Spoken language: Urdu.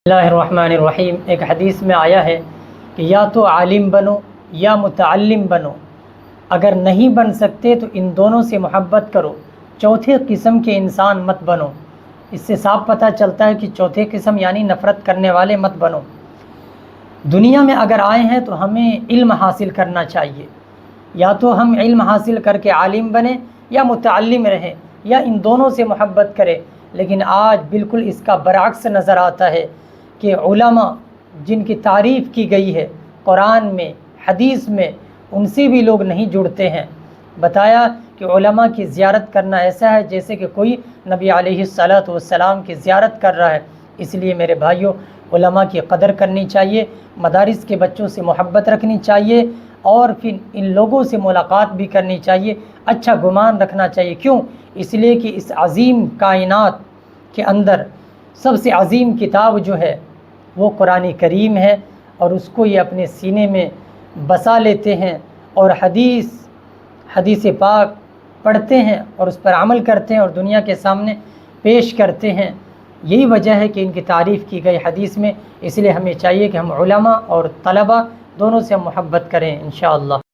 اللہ الرحمن الرحیم۔ ایک حدیث میں آیا ہے کہ یا تو عالم بنو یا متعلم بنو، اگر نہیں بن سکتے تو ان دونوں سے محبت کرو، چوتھے قسم کے انسان مت بنو۔ اس سے صاف پتہ چلتا ہے کہ چوتھے قسم یعنی نفرت کرنے والے مت بنو۔ دنیا میں اگر آئے ہیں تو ہمیں علم حاصل کرنا چاہیے، یا تو ہم علم حاصل کر کے عالم بنیں یا متعلم رہیں یا ان دونوں سے محبت کریں۔ لیکن آج بالکل اس کا برعکس نظر آتا ہے کہ علماء جن کی تعریف کی گئی ہے قرآن میں حدیث میں، ان سے بھی لوگ نہیں جڑتے ہیں۔ بتایا کہ علماء کی زیارت کرنا ایسا ہے جیسے کہ کوئی نبی علیہ السلام کی زیارت کر رہا ہے۔ اس لیے میرے بھائیوں، علماء کی قدر کرنی چاہیے، مدارس کے بچوں سے محبت رکھنی چاہیے، اور پھر ان لوگوں سے ملاقات بھی کرنی چاہیے، اچھا گمان رکھنا چاہیے۔ کیوں؟ اس لیے کہ اس عظیم کائنات کے اندر سب سے عظیم کتاب جو ہے وہ قرآن کریم ہے، اور اس کو یہ اپنے سینے میں بسا لیتے ہیں اور حدیث پاک پڑھتے ہیں اور اس پر عمل کرتے ہیں اور دنیا کے سامنے پیش کرتے ہیں۔ یہی وجہ ہے کہ ان کی تعریف کی گئی حدیث میں۔ اس لیے ہمیں چاہیے کہ ہم علماء اور طلباء دونوں سے ہم محبت کریں انشاءاللہ۔